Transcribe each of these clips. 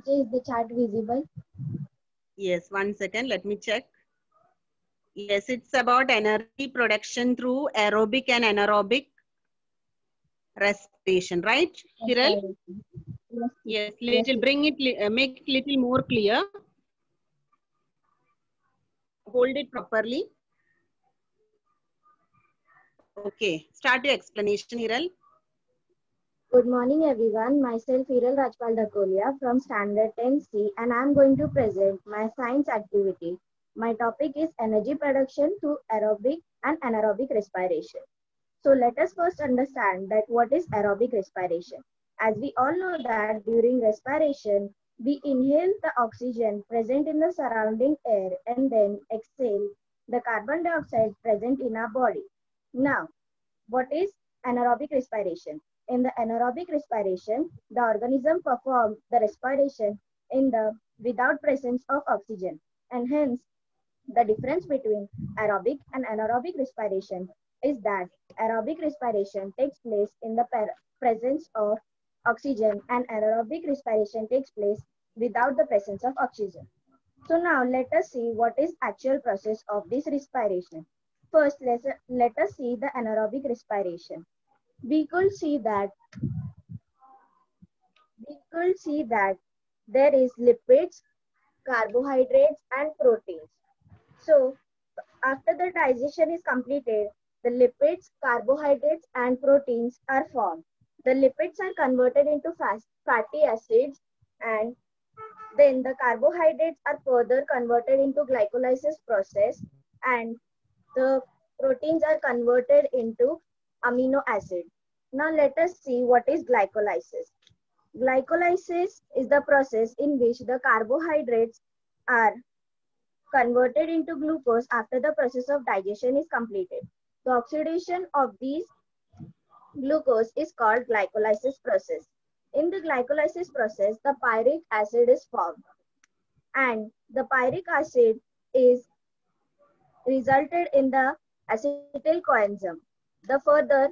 Teacher, is the chat visible? Yes, 1 second. Let me check. Yes, it's about energy production through aerobic and anaerobic respiration, right, Hiral? Respiration. Yes, Yes, teacher. Yes, little teacher. bring it, make it little more clear. Hold it properly. Okay, start your explanation, Hiral. Good morning, everyone. Myself, Hiral Rajpal Dhakolia from Standard 10C, and I'm going to present my science activity. My topic is energy production through aerobic and anaerobic respiration. So let us first understand that what is aerobic respiration. As we all know that during respiration, we inhale the oxygen present in the surrounding air and then exhale the carbon dioxide present in our body. Now, what is anaerobic respiration? In the anaerobic respiration, the organism performs the respiration in the without presence of oxygen, and hence the difference between aerobic and anaerobic respiration is that aerobic respiration takes place in the presence of oxygen and anaerobic respiration takes place without the presence of oxygen. So now let us see what is actual process of this respiration. First, let us see the anaerobic respiration. We could see that there is lipids, carbohydrates, and proteins. So after the digestion is completed, the lipids, carbohydrates, and proteins are formed. The lipids are converted into fatty acids, and then the carbohydrates are further converted into glycolysis process, and the proteins are converted into amino acid. Now let us see what is glycolysis. Glycolysis is the process in which the carbohydrates are converted into glucose after the process of digestion is completed. The oxidation of these glucose is called glycolysis process. In the glycolysis process, the pyric acid is formed, and the pyric acid is resulted in the acetyl coenzyme. The further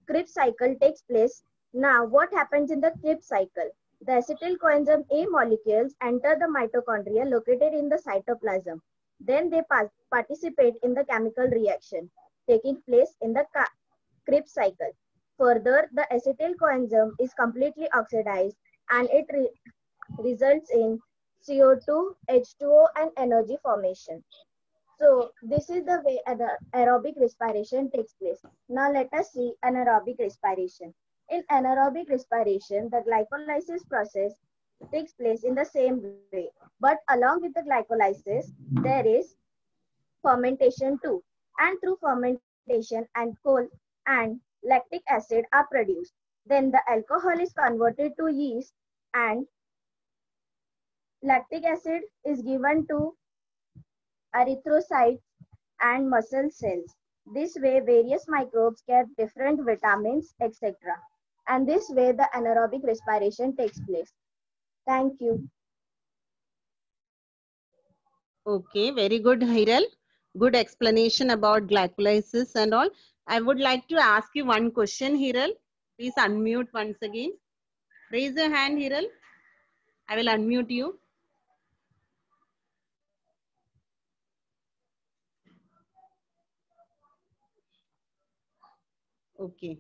Krebs cycle takes place. Now, what happens in the Krebs cycle? The acetyl coenzyme A molecules enter the mitochondria located in the cytoplasm. Then they participate in the chemical reaction taking place in the Krebs cycle. Further, the acetyl coenzyme is completely oxidized and it results in CO2, H2O, and energy formation. So this is the way aerobic respiration takes place. Now let us see anaerobic respiration. In anaerobic respiration, the glycolysis process takes place in the same way. But along with the glycolysis, there is fermentation too. And through fermentation, and coal and lactic acid are produced. Then the alcohol is converted to yeast, and lactic acid is given to erythrocytes and muscle cells. This way, various microbes get different vitamins, etc. And this way, the anaerobic respiration takes place. Thank you. Okay, very good, Hiral. Good explanation about glycolysis and all. I would like to ask you one question, Hiral. Please unmute once again. Raise your hand, Hiral. I will unmute you. Okay.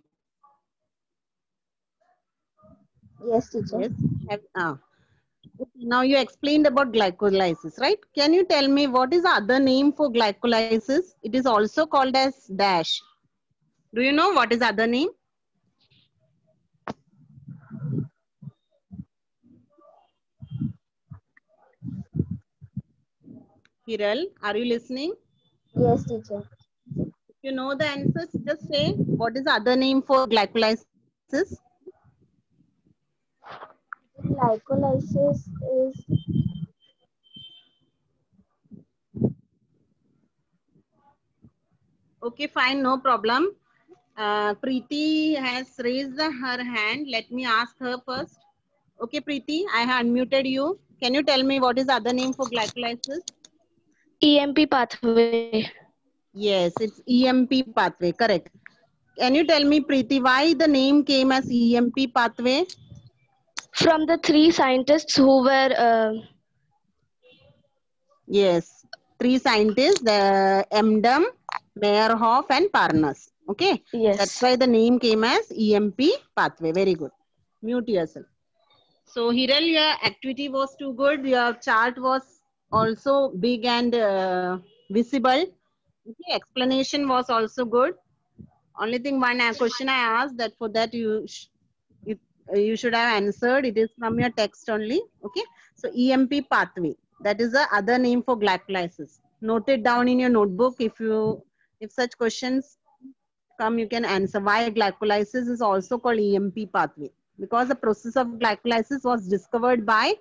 Yes, teacher. Yes. Now you explained about glycolysis, right? Can you tell me what is the other name for glycolysis? It is also called as dash. Do you know what is the other name? Hiral, are you listening? Yes, teacher. If you know the answers, just say what is the other name for glycolysis? Glycolysis is Okay, fine, no problem. Preeti has raised her hand. Let me ask her first. Okay, Preeti, I have unmuted you. Can you tell me what is the other name for glycolysis? EMP pathway. Yes, it's EMP pathway, correct. Can you tell me, Preeti, why the name came as EMP pathway? From the three scientists who were Yes, three scientists, the Emdem, Meyerhoff, and Parnas. Okay, that's yes. why the name came as EMP pathway. Very good. Mute yourself. So, Hiral, your activity was too good. Your chart was also big and visible. Okay, explanation was also good. Only thing, one question I asked that for that you, you should have answered. It is from your text only. Okay, so EMP pathway. That is the other name for glycolysis. Note it down in your notebook. If such questions come, you can answer why glycolysis is also called EMP pathway, because the process of glycolysis was discovered by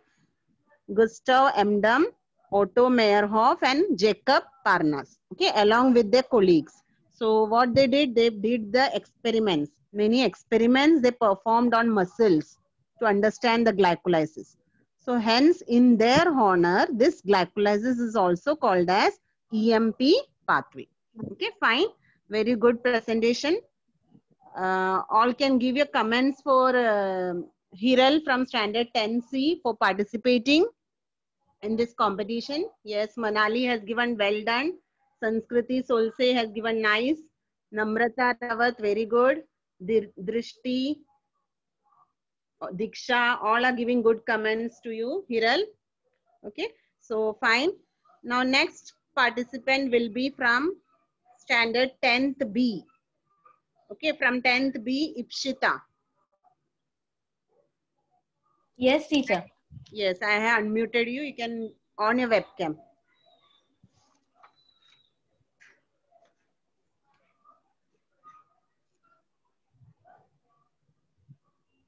Gustav Emdem, Otto Meyerhoff, and Jacob Parnas, okay, along with their colleagues. So what they did the experiments. Many experiments they performed on muscles to understand the glycolysis. So hence, in their honor, this glycolysis is also called as EMP pathway. Okay, fine. Very good presentation. All can give your comments for Hiral from Standard 10C for participating in this competition. Yes, Manali has given well done. Sanskriti Solse has given nice. Namrata Rawat, very good. Drishti, Diksha, all are giving good comments to you, Hiral. Okay, so fine. Now next participant will be from standard 10th B. Okay, from 10th B, Ipshita. Yes, teacher. Yes, I have unmuted you. You can on your webcam.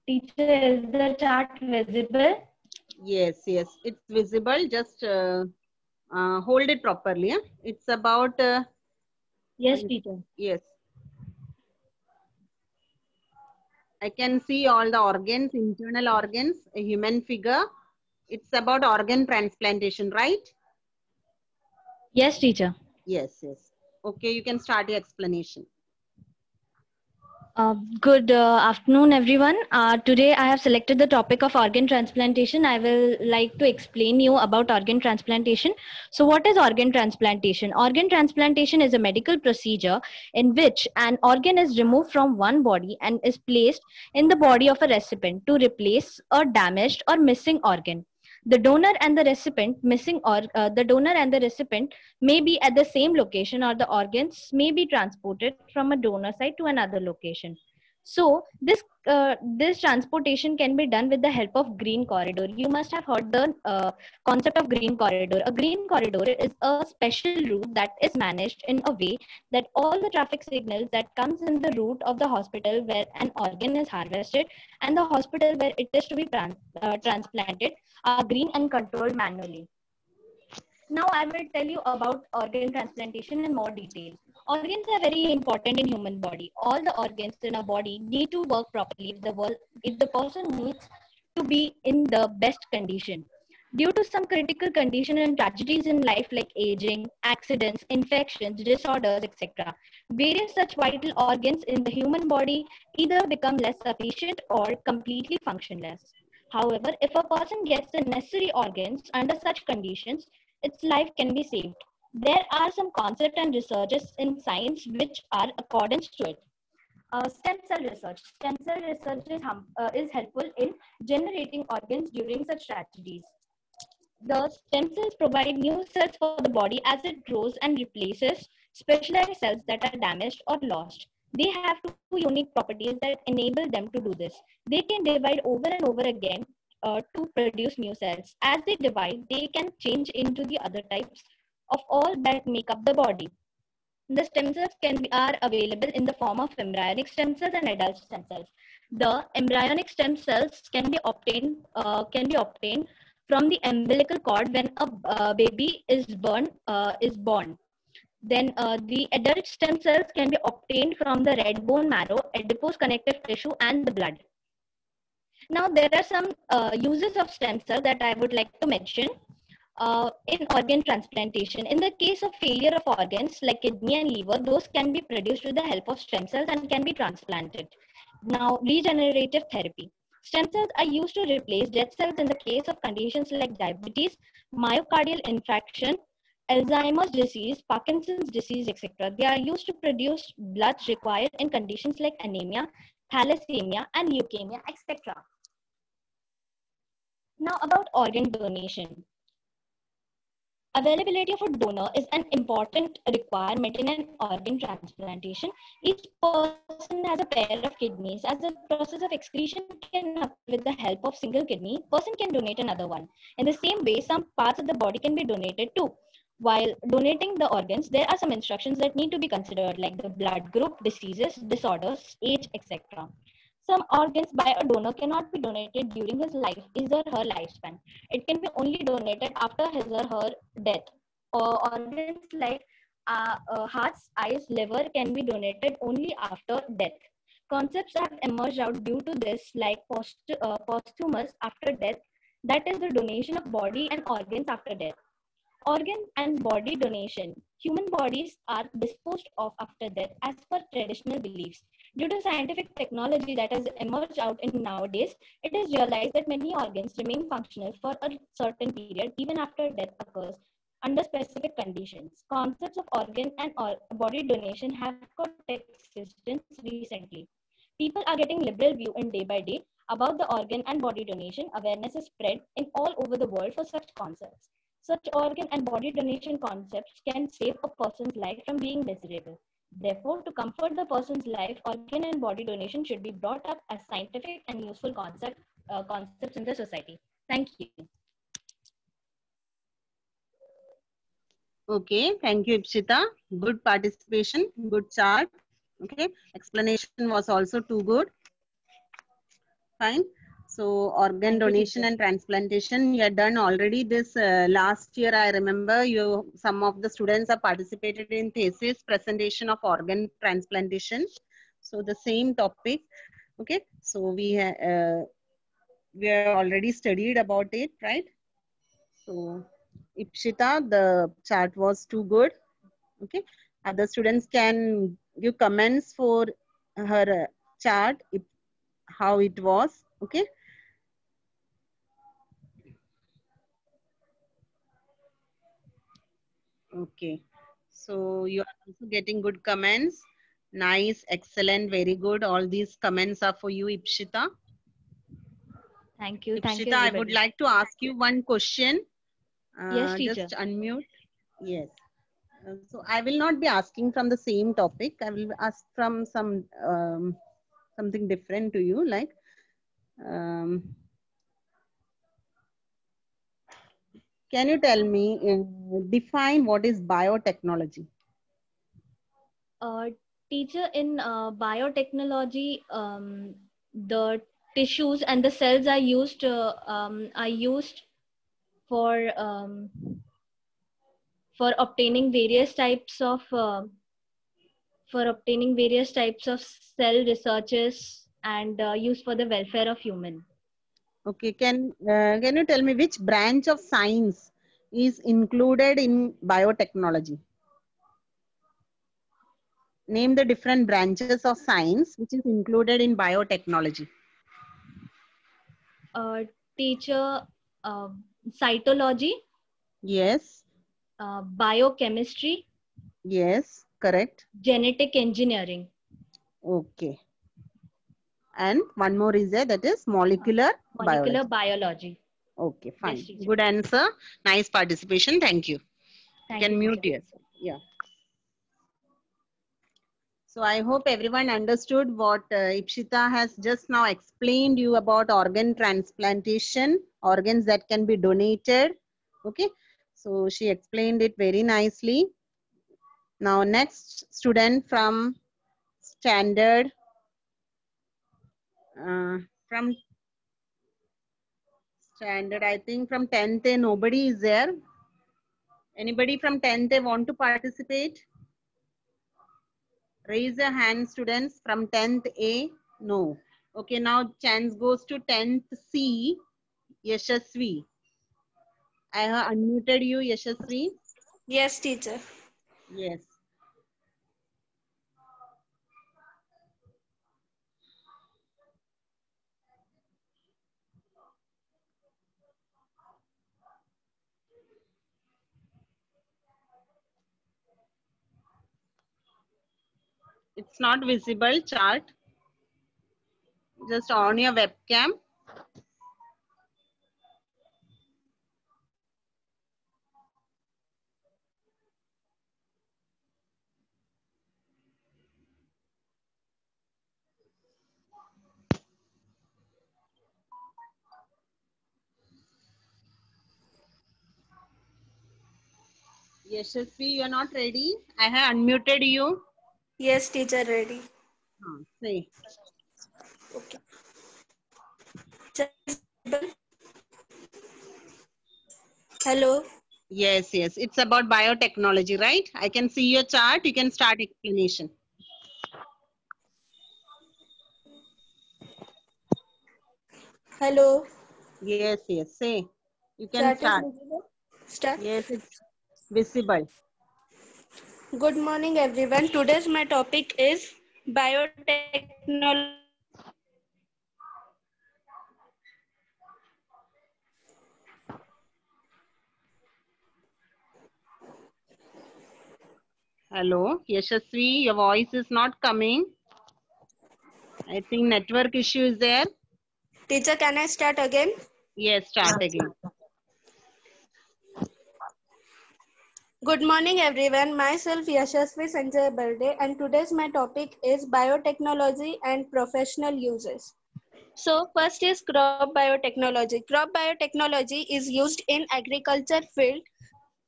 Teacher, is the chart visible? Yes, yes, it's visible. Just hold it properly. It's about, Yes, teacher. yes. I can see all the organs, internal organs, a human figure. It's about organ transplantation, right? Yes, teacher. Yes, yes. Okay, you can start your explanation. Good afternoon, everyone. Today I have selected the topic of organ transplantation. I will like to explain you about organ transplantation. So what is organ transplantation? Organ transplantation is a medical procedure in which an organ is removed from one body and is placed in the body of a recipient to replace a damaged or missing organ. The donor and the recipient the donor and the recipient may be at the same location, or the organs may be transported from a donor site to another location. So this transportation can be done with the help of green corridor. You must have heard the concept of green corridor. A green corridor is a special route that is managed in a way that all the traffic signals that comes in the route of the hospital where an organ is harvested and the hospital where it is to be transplanted are green and controlled manually. Now I will tell you about organ transplantation in more detail. Organs are very important in human body. All the organs in our body need to work properly if the person needs to be in the best condition. Due to some critical condition and tragedies in life like aging, accidents, infections, disorders, etc., various such vital organs in the human body either become less sufficient or completely functionless. However, if a person gets the necessary organs under such conditions, its life can be saved. There are some concepts and researches in science which are accordance to it. Stem cell research. Stem cell research is helpful in generating organs during such tragedies. The stem cells provide new cells for the body as it grows and replaces specialized cells that are damaged or lost. They have two unique properties that enable them to do this. They can divide over and over again to produce new cells. As they divide, they can change into the other types of all that make up the body. The stem cells are available in the form of embryonic stem cells and adult stem cells. The embryonic stem cells can be obtained from the umbilical cord when a baby is born. Then the adult stem cells can be obtained from the red bone marrow, adipose connective tissue, and the blood. Now there are some uses of stem cell that I would like to mention. In organ transplantation, in the case of failure of organs like kidney and liver, those can be produced with the help of stem cells and can be transplanted. Now, regenerative therapy. Stem cells are used to replace dead cells in the case of conditions like diabetes, myocardial infarction, Alzheimer's disease, Parkinson's disease, etc. They are used to produce blood required in conditions like anemia, thalassemia, and leukemia, etc. Now about organ donation. Availability of a donor is an important requirement in an organ transplantation. Each person has a pair of kidneys. As the process of excretion can occur with the help of single kidney, person can donate another one. In the same way, some parts of the body can be donated too. While donating the organs, there are some instructions that need to be considered, like the blood group, diseases, disorders, age, etc. Some organs by a donor cannot be donated during his or her lifespan. It can be only donated after his or her death. Or organs like hearts, eyes, liver can be donated only after death. Concepts have emerged out due to this, like posthumous after death, that is the donation of body and organs after death. Organ and body donation. Human bodies are disposed of after death as per traditional beliefs. Due to scientific technology that has emerged out in nowadays, it is realized that many organs remain functional for a certain period even after death occurs under specific conditions. Concepts of organ and body donation have got existence recently. People are getting liberal view in day by day about the organ and body donation. Awareness is spread in all over the world for such concepts. Such organ and body donation concepts can save a person's life from being miserable. Therefore, to comfort the person's life, organ and body donation should be brought up as scientific and useful concepts in the society. Thank you. Okay, thank you, Ipshita. Good participation, good chart. Okay, explanation was also too good. Fine. So organ Thank you, donation teacher. and transplantation, you had done already this last year. I remember some of the students have participated in thesis presentation of organ transplantation. So the same topic. Okay, so we have already studied about it, right? So Ipshita, the chart was too good. Okay, other students can give comments for her chart, how it was. Okay. Okay, so you are also getting good comments. Nice, excellent, very good. All these comments are for you, Ipshita. Thank you. Thank you, Ipshita, I would everybody. like to ask you one question. Yes, teacher. Just unmute. Yes. So I will not be asking from the same topic. I will ask from something different to you. Like, can you tell me, define what is biotechnology? Teacher, in biotechnology, the tissues and the cells are used for obtaining various types of cell researches and used for the welfare of human. Okay, can you tell me which branch of science is included in biotechnology? Name the different branches of science which is included in biotechnology. Teacher, cytology, Yes. biochemistry, Yes, correct. genetic engineering. Okay. And one more is there, that is molecular Biology. Okay, fine. Yes, teacher. Good answer. Nice participation. Thank you. Thank You can you, mute teacher. yourself. Yeah. So I hope everyone understood what Ipshita has just now explained you about organ transplantation, organs that can be donated. Okay. So she explained it very nicely. Now next student from standard, from standard, I think from 10th A, nobody is there. Anybody from 10th A want to participate? Raise your hand, students from 10th A. No. Okay, now chance goes to 10th C, Yashasvi. I have unmuted you, Yashasvi. Yes, teacher. Yes. It's not visible chart. Just on your webcam. Yashasvi, you are not ready? I have unmuted you. Yes, teacher, ready. Say. Okay. Hello. Yes, yes. It's about biotechnology, right? I can see your chart. You can start explanation. Hello. Yes, yes. Say. You can Chat is start. visible? Start. Yes, it's visible. Good morning, everyone. Today's my topic is biotechnology. Hello, Yashasvi, your voice is not coming. I think network issue is there. Teacher, can I start again? Yes, start again. Good morning, everyone. Myself Yashasvi Sanjay Berde, and today's my topic is biotechnology and professional uses. So first is crop biotechnology. Crop biotechnology is used in agriculture field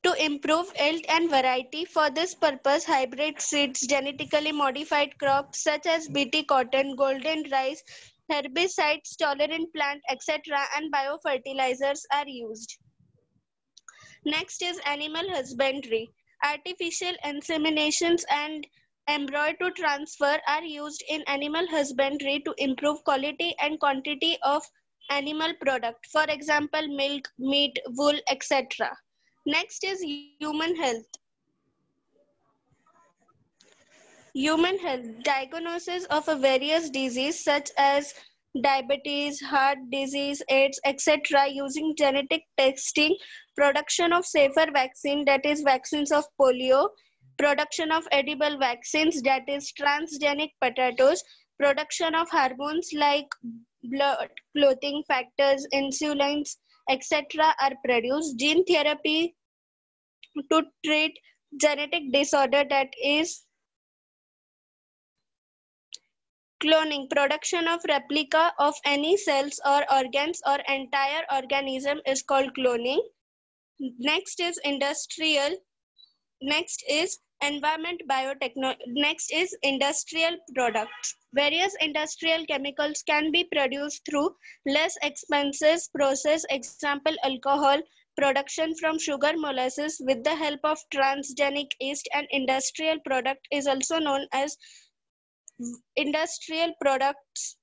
to improve yield and variety. For this purpose, hybrid seeds, genetically modified crops such as BT cotton, golden rice, herbicides, tolerant plant, etc. and biofertilizers are used. Next is animal husbandry. Artificial inseminations and embryo to transfer are used in animal husbandry to improve quality and quantity of animal product. For example, milk, meat, wool, etc. Next is human health. Human health. Diagnosis of a various disease such as diabetes, heart disease, AIDS, etc. using genetic testing, production of safer vaccine, that is vaccines of polio, production of edible vaccines, that is transgenic potatoes, production of hormones like blood clotting factors, insulins, etc. are produced. Gene therapy to treat genetic disorder, that is cloning, production of replica of any cells or organs or entire organism is called cloning. Next is industrial. Next is environment biotechnology. Next is industrial products. Various industrial chemicals can be produced through less expensive process. Example, alcohol production from sugar molasses with the help of transgenic yeast. And industrial product is also known as industrial products.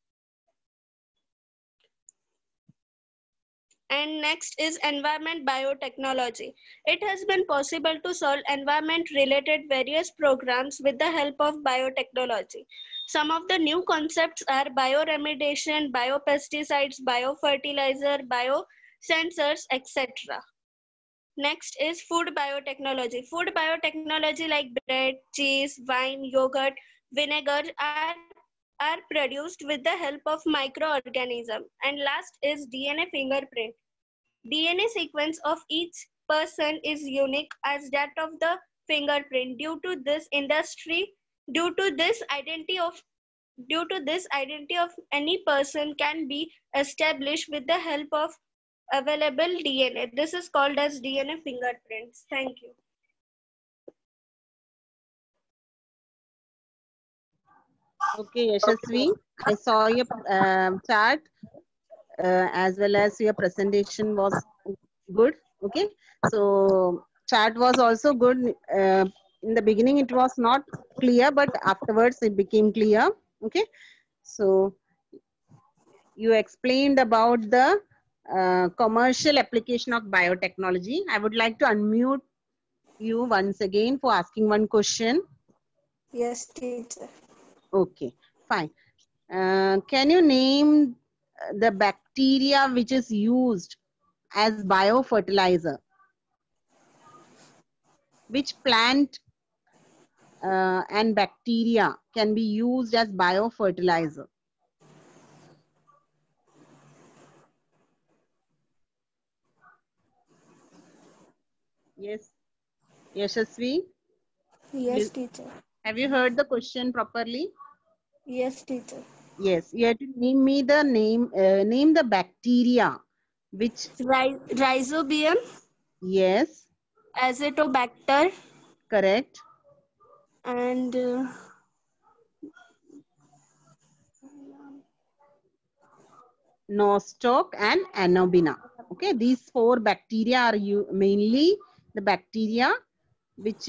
And next is environment biotechnology. It has been possible to solve environment related various programs with the help of biotechnology. Some of the new concepts are bioremediation, biopesticides, biofertilizer, biosensors, etc. Next is food biotechnology. Food biotechnology like bread, cheese, wine, yogurt, vinegar are produced with the help of microorganisms. And last is DNA fingerprint. DNA sequence of each person is unique as that of the fingerprint. Due to this identity of any person can be established with the help of available DNA. This is called as DNA fingerprints. Thank you. Okay, Yashasvi, I saw your chart as well as your presentation was good. Okay, so chart was also good. In the beginning, it was not clear, but afterwards it became clear. Okay, so you explained about the commercial application of biotechnology. I would like to unmute you once again for asking one question. Yes, teacher. Okay, fine. Can you name the bacteria which is used as biofertilizer? Which plant and bacteria can be used as biofertilizer? Yes, Yashasvi, Yes, teacher. have you heard the question properly? Yes, teacher. Yes, you have to name me the name the bacteria which, Rhizobium, yes, Azotobacter, correct, and nostoc and anobina. Okay, these 4 bacteria are mainly the bacteria which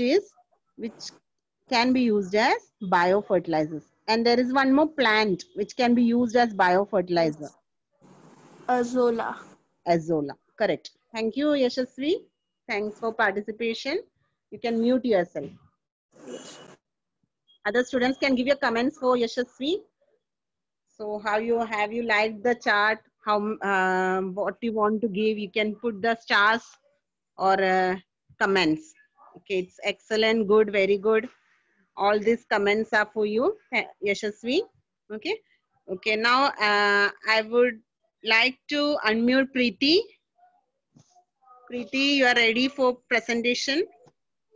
can be used as biofertilizers. And there is one more plant which can be used as biofertilizer, Azolla. azolla. Correct. Thank you, Yashasvi. Thanks for participation. You can mute yourself. Other students can give your comments for Yashasvi. So how have you liked the chart? How what you want to give? You can put the stars or comments. Okay, it's excellent, good, very good. All these comments are for you, Yashasvi. Okay. Okay. Now I would like to unmute Preeti. Preeti, you are ready for presentation?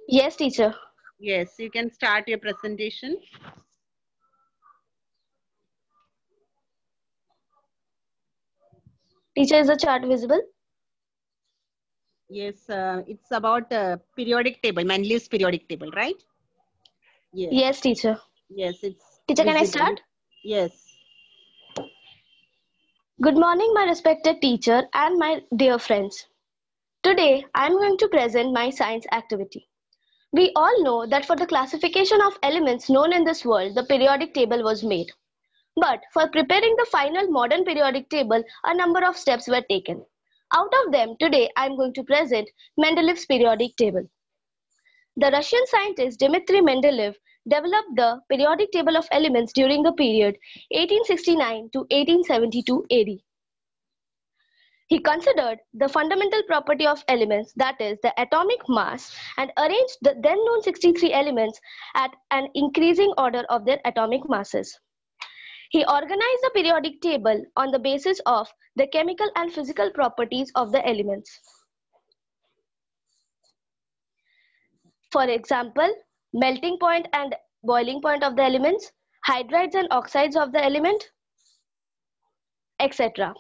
Yes, teacher. Yes, you can start your presentation. Teacher, is the chart visible? Yes, it's about periodic table, Mendeleev's periodic table, right? Yes. Yes, teacher. Yes, it's Teacher, can I visible. start? Yes. Good morning, my respected teacher and my dear friends. Today, I am going to present my science activity. We all know that for the classification of elements known in this world, the periodic table was made. But for preparing the final modern periodic table, a number of steps were taken. Out of them, today I am going to present Mendeleev's periodic table. The Russian scientist Dmitry Mendeleev developed the periodic table of elements during the period 1869 to 1872 AD. He considered the fundamental property of elements, that is, the atomic mass, and arranged the then known 63 elements at an increasing order of their atomic masses. He organized the periodic table on the basis of the chemical and physical properties of the elements. For example, melting point and boiling point of the elements, hydrides and oxides of the element, etc.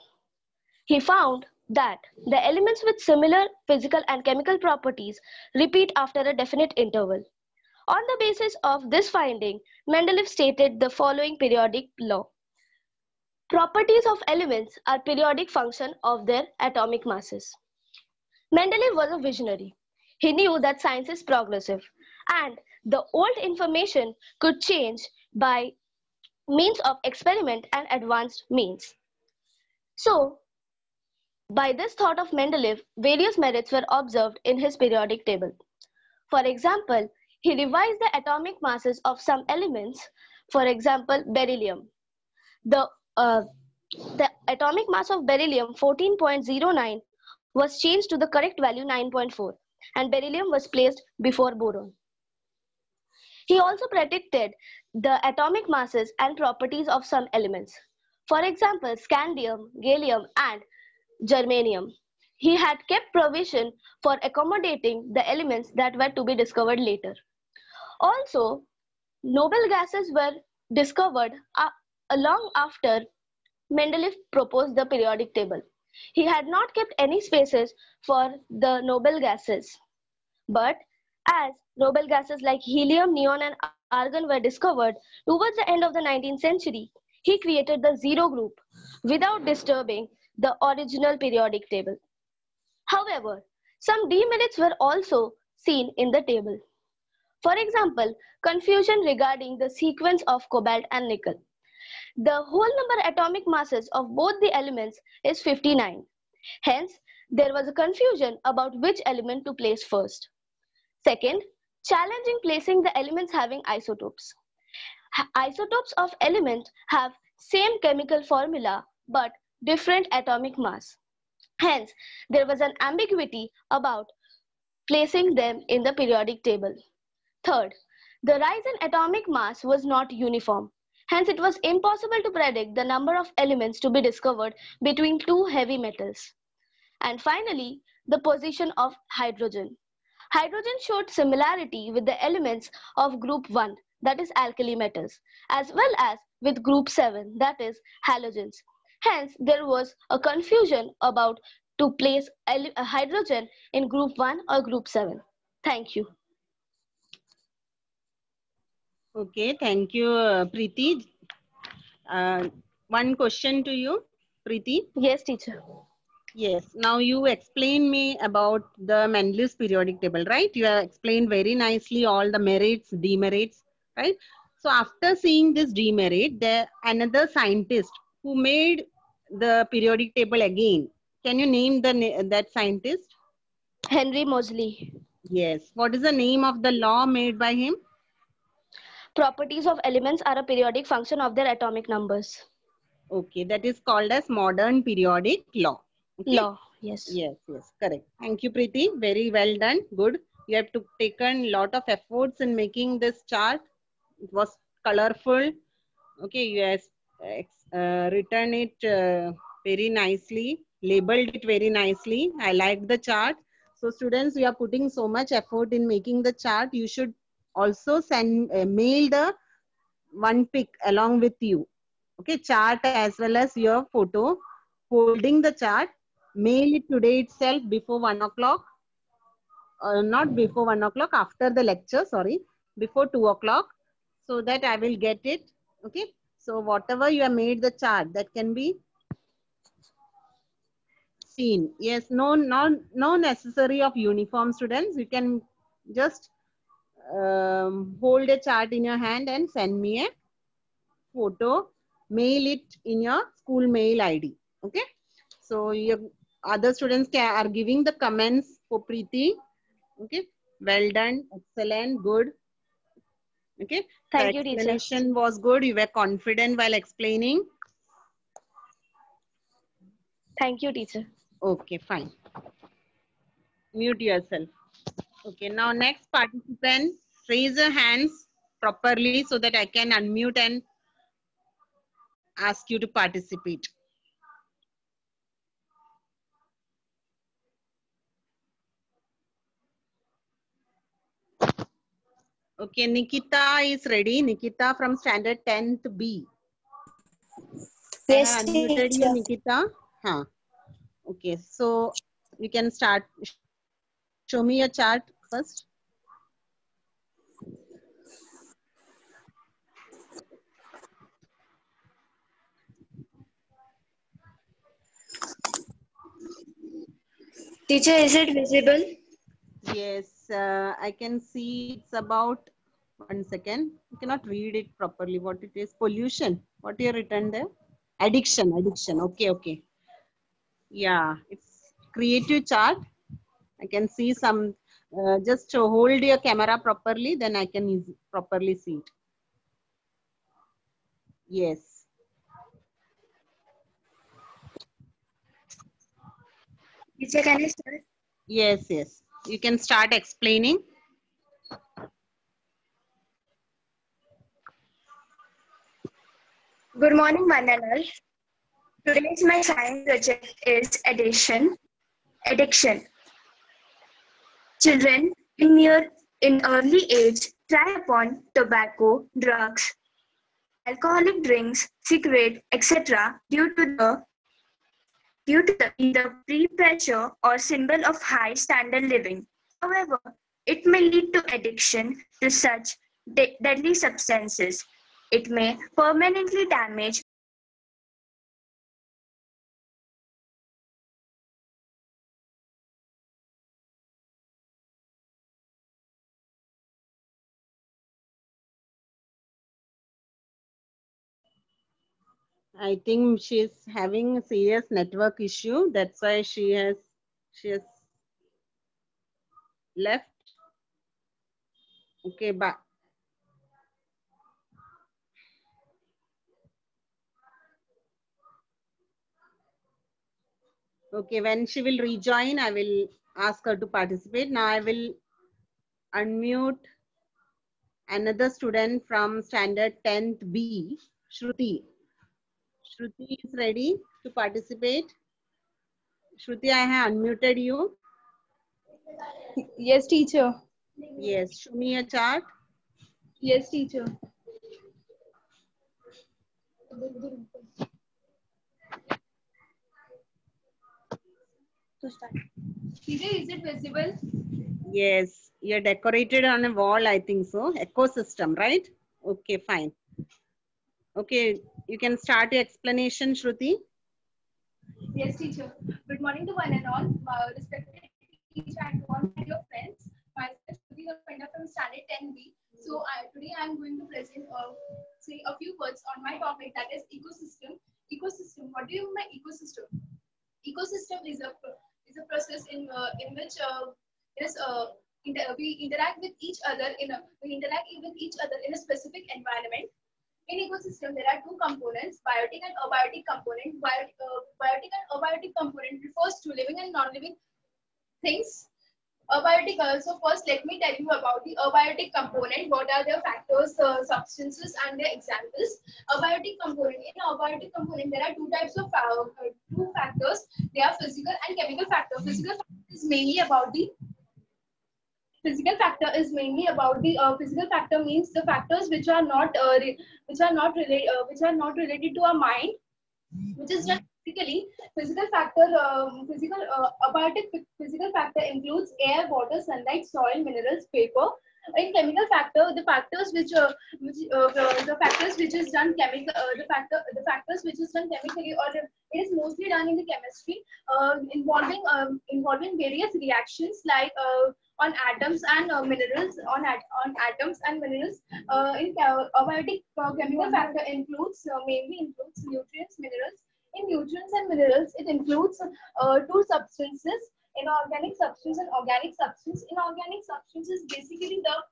He found that the elements with similar physical and chemical properties repeat after a definite interval. On the basis of this finding, Mendeleev stated the following periodic law. Properties of elements are periodic function of their atomic masses. Mendeleev was a visionary. He knew that science is progressive and the old information could change by means of experiment and advanced means. So, by this thought of Mendeleev, various merits were observed in his periodic table. For example, he revised the atomic masses of some elements, for example, beryllium. The atomic mass of beryllium 14.09 was changed to the correct value 9.4 and beryllium was placed before boron. He also predicted the atomic masses and properties of some elements. For example, scandium, gallium and germanium. He had kept provision for accommodating the elements that were to be discovered later. Also, noble gases were discovered long after Mendeleev proposed the periodic table. He had not kept any spaces for the noble gases. But as noble gases like helium, neon and argon were discovered towards the end of the 19th century, he created the zero group without disturbing the original periodic table. However, some demerits were also seen in the table. For example, confusion regarding the sequence of cobalt and nickel. The whole number atomic masses of both the elements is 59. Hence, there was a confusion about which element to place first. Second, challenging placing the elements having isotopes. Isotopes of elements have same chemical formula but different atomic mass. Hence, there was an ambiguity about placing them in the periodic table. Third, The rise in atomic mass was not uniform. Hence, it was impossible to predict the number of elements to be discovered between two heavy metals. And finally, the position of hydrogen. Hydrogen showed similarity with the elements of group 1, that is alkali metals, as well as with group 7, that is halogens. Hence, there was a confusion about to place hydrogen in group 1 or group 7. Thank you. Okay, thank you, Preeti. One question to you, Preeti. Yes, teacher. Yes, now you explain me about the Mendeleev's periodic table, right? You have explained very nicely all the merits, demerits, right? So after seeing this demerit, there another scientist who made the periodic table again. Can you name that scientist? Henry Moseley. Yes. What is the name of the law made by him? Properties of elements are a periodic function of their atomic numbers. Okay, that is called as modern periodic law. Okay? Law, yes. Yes, correct. Thank you, Preeti. Very well done. Good. You have taken lot of efforts in making this chart. It was colorful. Okay, you have written it very nicely, labeled it very nicely. I liked the chart. So students, you are putting so much effort in making the chart. You should also send mail the one pic along with you. Okay, chart as well as your photo holding the chart. Mail it today itself before 1 o'clock. Not before 1 o'clock, after the lecture, sorry, before 2 o'clock, so that I will get it. Okay, so whatever you have made the chart, that can be seen. Yes, no necessary of uniform, students. You can just hold a chart in your hand and send me a photo, mail it in your school mail ID. Okay, so your other students are giving the comments for Preeti. Okay, well done, excellent, good. Okay, Thank the you, teacher. explanation was good. You were confident while explaining. Thank you, teacher. Okay, fine. Mute yourself. Okay, now next participant, raise your hands properly so that I can unmute and ask you to participate. Okay, Nikita is ready. Nikita from standard 10th B. Yes, I have unmuted you, teacher. Nikita. Huh. Okay, so you can start. Show me your chart first. Teacher, is it visible? Yes, I can see it's about, 1 second. You cannot read it properly. What it is? Pollution. What you written there? Addiction. Okay. Yeah, it's creative chart. I can see some, just hold your camera properly, then I can properly see it. Yes. Teacher, can I start? Yes. You can start explaining. Good morning, one and all. Today's my science project is addiction. Children in early age try upon tobacco, drugs, alcoholic drinks, cigarette, etc. due to the either pre-pressure or symbol of high standard living. However, it may lead to addiction to such deadly substances. It may permanently damage I think she's having a serious network issue. That's why she has left. Okay, bye. Okay, when she will rejoin, I will ask her to participate. Now I will unmute another student from standard 10th B, Shruti. Shruti is ready to participate. Shruti, I have unmuted you. Yes, teacher. Yes, show me a chart. Yes, teacher. Teacher, is it visible? Yes, you're decorated on a wall, I think so. Ecosystem, right? Okay, fine. Okay, you can start your explanation, Shruti. Yes, teacher. Good morning to one and all. Respected teacher and to all my dear friends. Myself, Shruti Gopinda from Standard 10B. So today I am going to present say a few words on my topic, that is ecosystem. Ecosystem. What do you mean by ecosystem? Ecosystem is a process in which we interact with each other in a specific environment. In ecosystem, there are two components, biotic and abiotic component. Biotic and abiotic component refers to living and non-living things. Abiotic, so first let me tell you about the abiotic component. What are their factors, substances and their examples. Abiotic component. In abiotic component, there are two types of two factors. They are physical and chemical factor. Physical factor is mainly about the physical factor means the factors which are not related to our mind, which is done physically. Physical factor abiotic physical factor includes air, water, sunlight, soil, minerals, paper. In chemical factor, the factors which the factors which is done chemical the factors which is done chemically, or it is mostly done in the chemistry, involving various reactions like on atoms and minerals, on atoms and minerals. Abiotic chemical factor mainly includes nutrients, minerals. In nutrients and minerals, it includes two substances: inorganic substance and organic substance. Inorganic substance is basically the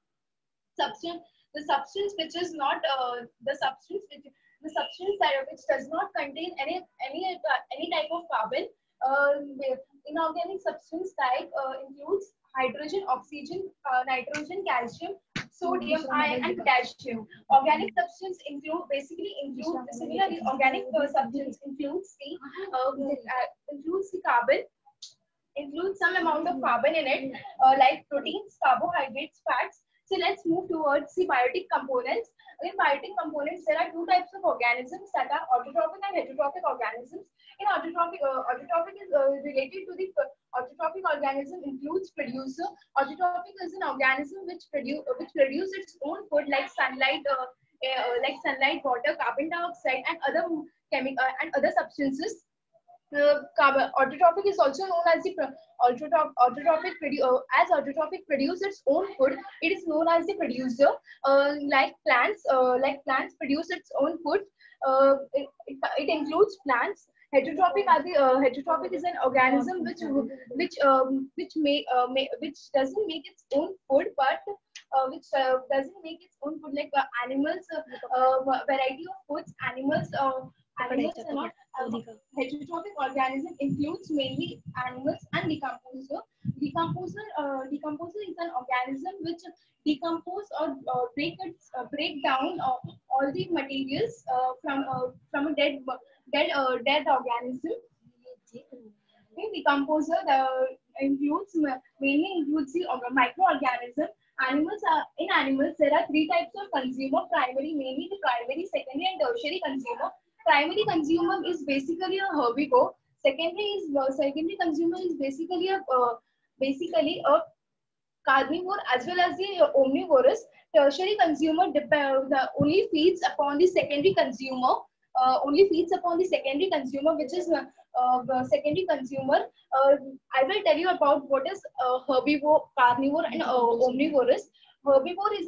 substance which is not the substance which does not contain any type of carbon. Inorganic substance type includes hydrogen, oxygen, nitrogen, calcium, sodium, iron, and potassium. Organic substance similarly organic substance includes the carbon, includes some amount of carbon in it, like proteins, carbohydrates, fats. So let's move towards the biotic components. In biotic components, there are two types of organisms, that are autotrophic and heterotrophic organisms. In autotrophic is related to the autotrophic organism includes producer. Autotrophic is an organism which produce its own food, like sunlight, water, carbon dioxide, and other substances. Autotrophic is also known as the as autotrophic produce its own food. It is known as the producer. Like plants produce its own food. It includes plants. Heterotrophic is an organism which doesn't make its own food, but which doesn't make its own food, like animals, variety of foods. Animals are not. Heterotrophic organism includes mainly animals and decomposer. Decomposer is an organism which decompose or break down all the materials from a dead organism. In decomposer, mainly includes the microorganism. In animals, there are three types of consumer: mainly the primary, secondary, and tertiary consumer. Primary consumer is basically a herbivore. Secondary consumer is basically a carnivore as well as the omnivorous. Tertiary consumer only feeds upon the secondary consumer. Which is the secondary consumer. I will tell you about what is herbivore, carnivore, and omnivorous. Herbivore is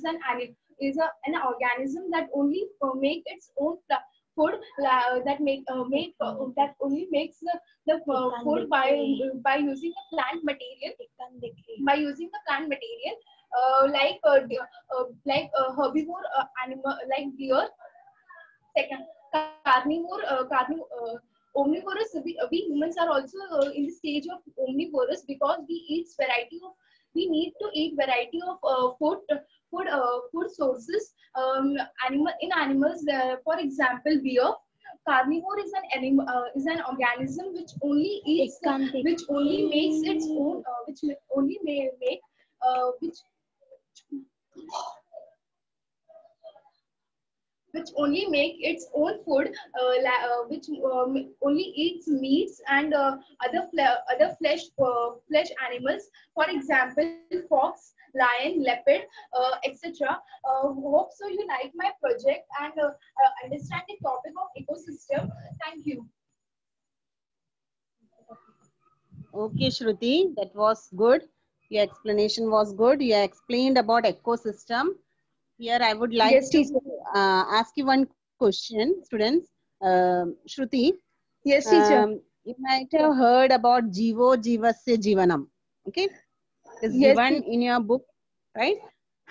an organism that only make its own food, that only makes the food by using the plant material. Herbivore animal like deer. Second, omnivorous. We humans are also in the stage of omnivorous, because we need to eat variety of food sources. In animals, for example, beer. Carnivore is an animal, is an organism which only eats, which only makes its own, which only may make, which only make its own food, which only eats meats and other flesh animals. For example, fox, lion, leopard, etc. Hope so you like my project and understand the topic of ecosystem. Thank you. Okay, Shruti, that was good. Your explanation was good. You explained about ecosystem. Here, I would like Yes, to teacher. ask you one question, students. Shruti, Yes, teacher. you might have heard about Jivo Jivasya Jivanam. Okay, it's Yes, given teacher. in your book, right?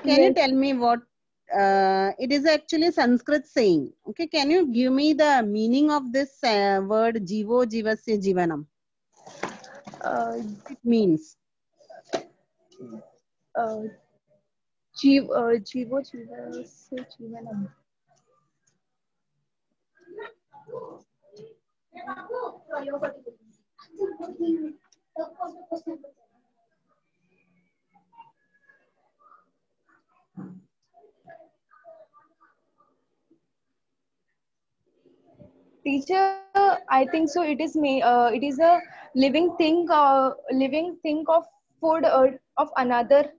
Can you Yes. tell me what it is actually Sanskrit saying? Okay, can you give me the meaning of this word Jivo Jivasya Jivanam? It means. जीवो जीवस्य जीवनम. Teacher, I think so. It is me. It is a living thing. Living thing of food of another.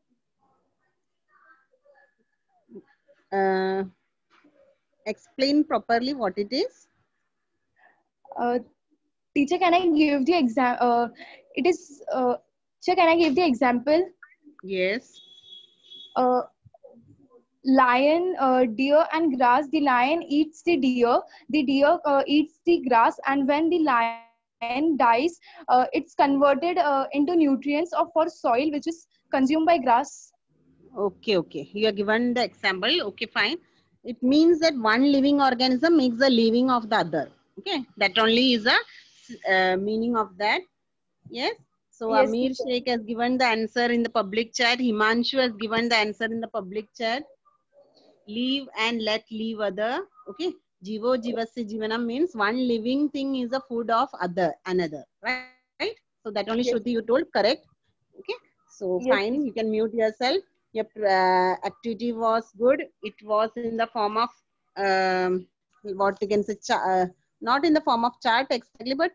Explain properly what it is. Teacher, can I give the exam? It is. Teacher, can I give the example? Yes. Lion, deer, and grass. The lion eats the deer. The deer eats the grass, and when the lion dies, it's converted into nutrients of for soil, which is consumed by grass. Okay, okay. You are given the example. Okay, fine. It means that one living organism makes the living of the other. Okay, that only is a meaning of that. Yes. So Yes, Amir teacher. Sheikh has given the answer in the public chat. Himanshu has given the answer in the public chat. Leave and let leave other. Okay. Jivo Jivasya Jivanam means one living thing is the food of another. Right? So that only Shruti Yes. you told correct. Okay. So Yes, fine. teacher. You can mute yourself. Your activity was good. It was in the form of what you can say, not in the form of chart exactly, but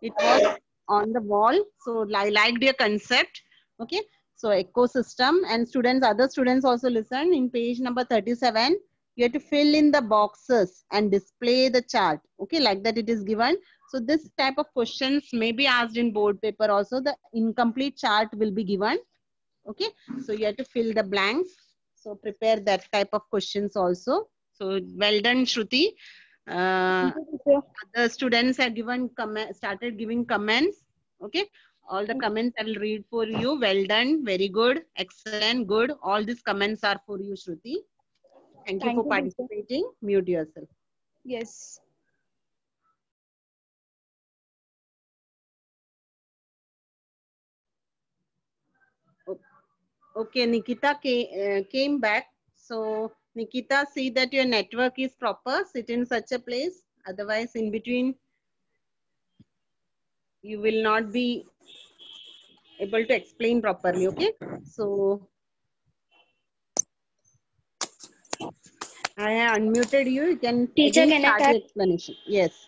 it was on the wall. So I liked your concept. Okay. So ecosystem, and students, other students also listen. In page number 37, you have to fill in the boxes and display the chart. Okay, like that it is given. So this type of questions may be asked in board paper also. The incomplete chart will be given. Okay, so you have to fill the blanks. So prepare that type of questions also. So well done, Shruti. The students have given started giving comments. Okay, all the comments I will read for you. Well done, very good, excellent, good. All these comments are for you, Shruti. Thank you Thank for you, teacher. participating. Mute yourself. Yes. Okay, Nikita came back. So Nikita, see that your network is proper. Sit in such a place. Otherwise, in between, you will not be able to explain properly. Okay. So I have unmuted you. You can Teacher, again can I start start? your explanation. Yes.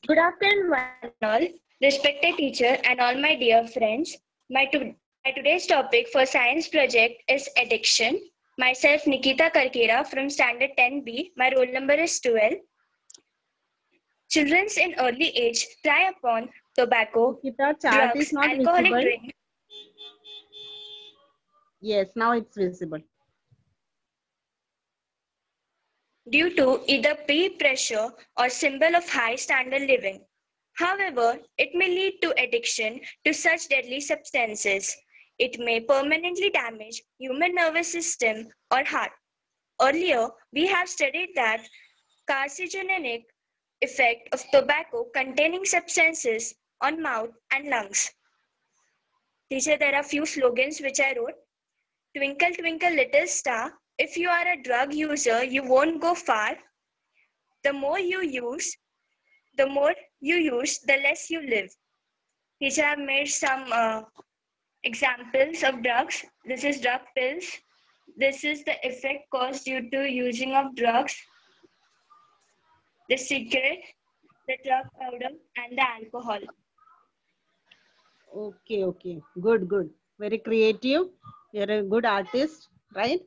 Good afternoon, one and all. Respected teacher and all my dear friends. My today's topic for science project is addiction. Myself, Nikita Karkera from Standard 10B. My roll number is 12. Children in early age try upon tobacco, Nikita, chart is drugs, not alcoholic visible. drink. Yes, now it's visible. Due to either peer pressure or symbol of high standard living. However, it may lead to addiction to such deadly substances. It may permanently damage human nervous system or heart. Earlier, we have studied that carcinogenic effect of tobacco containing substances on mouth and lungs. Teacher, there are few slogans which I wrote. Twinkle, twinkle, little star. If you are a drug user, you won't go far. The more you use, the less you live. Teacher, I've made some examples of drugs. This is drug pills. This is the effect caused due to using of drugs. The cigarette, the drug powder, and the alcohol. Okay, okay. Good, good. Very creative. You're a good artist, right?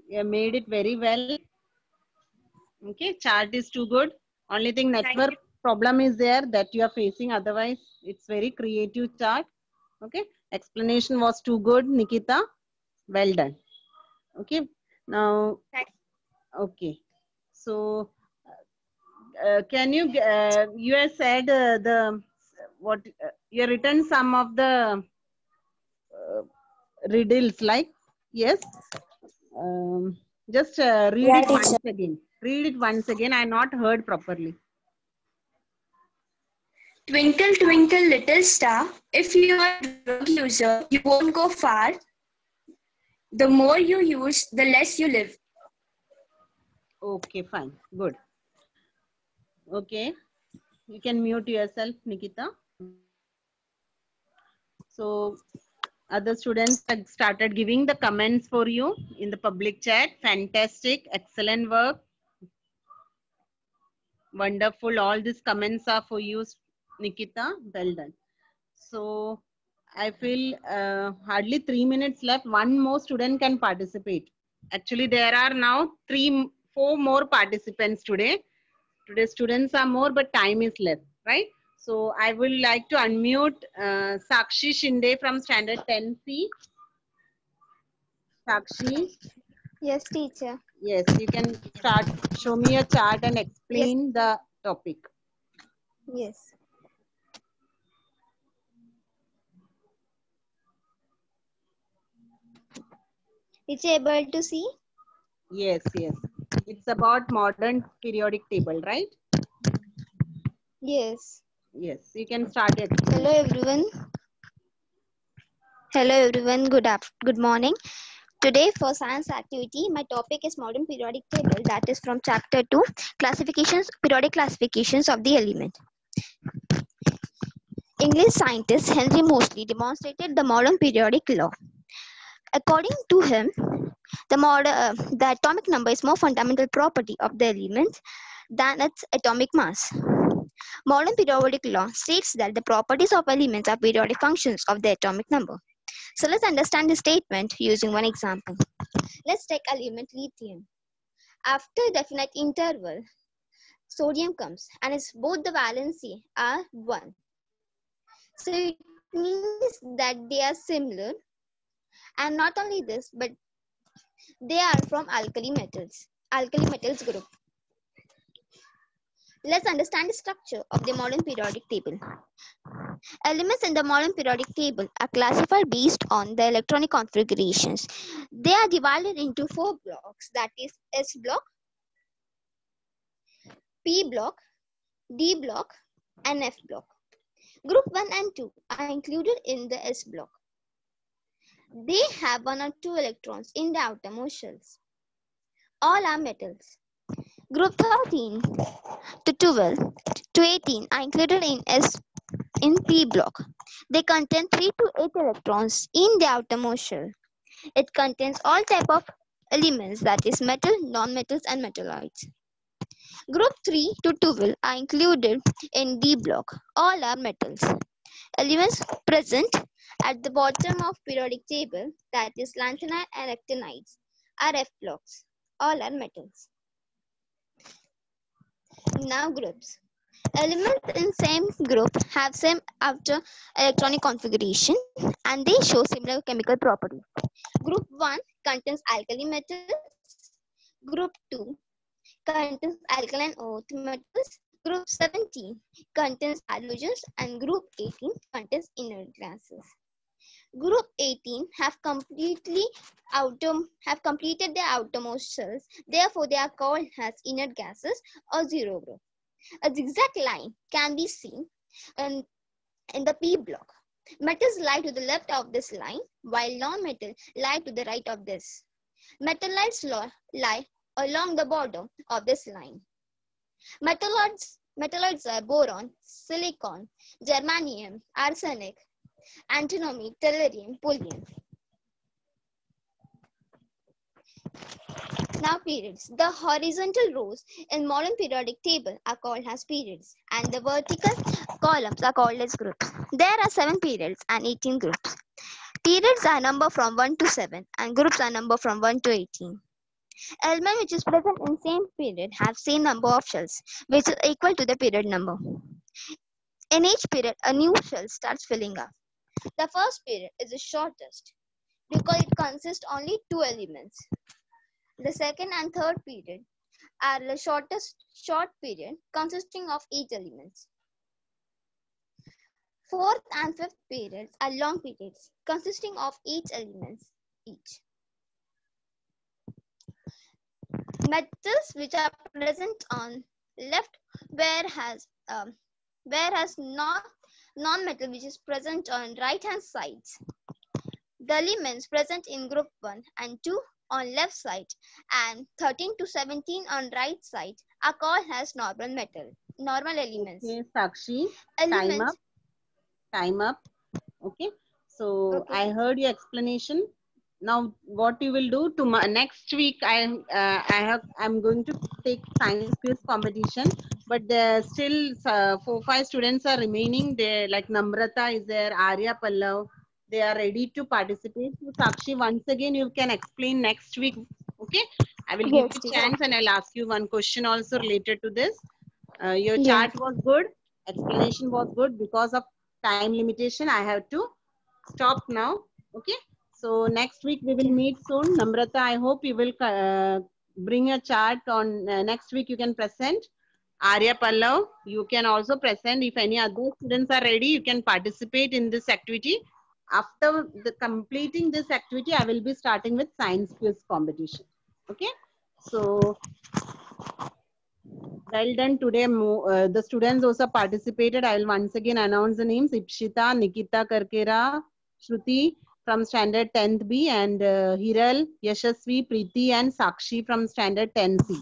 You made it very well. Okay, chart is too good. Only thing network problem is there that you are facing. Otherwise, it's very creative chart. Okay, explanation was too good, Nikita. Well done. Okay, now, okay. So, can you, you have said you have written some of the riddles, like, yes. Just read it once again. Read it once again. I not heard properly. Twinkle, twinkle, little star. If you are a drug user, you won't go far. The more you use, the less you live. Okay, fine. Good. Okay. You can mute yourself, Nikita. So, other students have started giving the comments for you in the public chat. Fantastic. Excellent work. Wonderful. All these comments are for you, Nikita. Well done. So, I feel hardly 3 minutes left. One more student can participate. Actually, there are now 4 more participants today. Today students are more, but time is less, right? So I would like to unmute Sakshi Shinde from Standard 10C. Sakshi. Yes, teacher. Yes, you can start. Show me a chart and explain the topic. Yes. Is you able to see? Yes, yes. It's about modern periodic table, right? Yes. Yes, you can start it. Hello, everyone. Hello, everyone. Good morning. Today, for science activity, my topic is modern periodic table. That is from chapter 2, periodic classifications of the element. English scientist Henry Moseley demonstrated the modern periodic law. According to him, the atomic number is more fundamental property of the element than its atomic mass. Modern periodic law states that the properties of elements are periodic functions of the atomic number. So let's understand the statement using one example. Let's take element lithium. After a definite interval, sodium comes and its both the valency are 1. So it means that they are similar. And not only this, but they are from alkali metals group. Let's understand the structure of the modern periodic table. Elements in the modern periodic table are classified based on the electronic configurations. They are divided into 4 blocks, that is S block, P block, D block, and F block. Group 1 and 2 are included in the S block. They have 1 or 2 electrons in the outermost shells. All are metals. Group 13 to 12 to 18 are included in P block. They contain 3 to 8 electrons in the outermost shell. It contains all type of elements, that is metal, non-metals, and metalloids. Group 3 to 12 are included in D block. All are metals. Elements present at the bottom of periodic table, that is lanthanide and actinides, are F blocks. All are metals. Now groups. Elements in same group have same outer electronic configuration and they show similar chemical properties. Group 1 contains alkali metals. Group 2 contains alkaline earth metals. Group 17 contains halogens and group 18 contains inert gases. Group 18 have completed their outermost shells. Therefore, they are called as inert gases or zero group. A zigzag line can be seen in the P block. Metals lie to the left of this line, while non-metal lie to the right of this. Metalloids lie along the border of this line. Metalloids are boron, silicon, germanium, arsenic, antimony, tellurium, palladium. Now periods. The horizontal rows in modern periodic table are called as periods, and the vertical columns are called as groups. There are 7 periods and 18 groups. Periods are numbered from 1 to 7 and groups are numbered from 1 to 18. Element which is present in same period have same number of shells, which is equal to the period number. In each period, a new shell starts filling up. The first period is the shortest because it consists only 2 elements. The second and third period are the short period consisting of 8 elements. Fourth and fifth periods are long periods consisting of 8 elements each. Metals which are present on left whereas non-metal which is present on right hand sides. The elements present in group 1 and 2 on left side and 13 to 17 on right side are called as normal elements. Okay, Sakshi, Elements. time up. Okay, so Okay. I heard your explanation. Now what you will do next week, I'm going to take science quiz competition, but there still 4-5 students are remaining. They like Namrata is there, Arya Pallav, they are ready to participate. So Sakshi, once again you can explain next week. Okay, I will give you a chance and I'll ask you one question also related to this. Your chart was good, explanation was good. Because of time limitation, I have to stop now. Okay, so next week we will meet soon. Namrata, I hope you will bring a chart on next week. You can present. Arya Pallav, you can also present. If any other students are ready, you can participate in this activity. After completing this activity, I will be starting with science quiz competition. Okay, so well done today. The students also participated. I will once again announce the names: Ipshita, Nikita Karkera, Shruti from standard 10th B, and Hiral, Yashasvi, Preeti and Sakshi from standard 10C.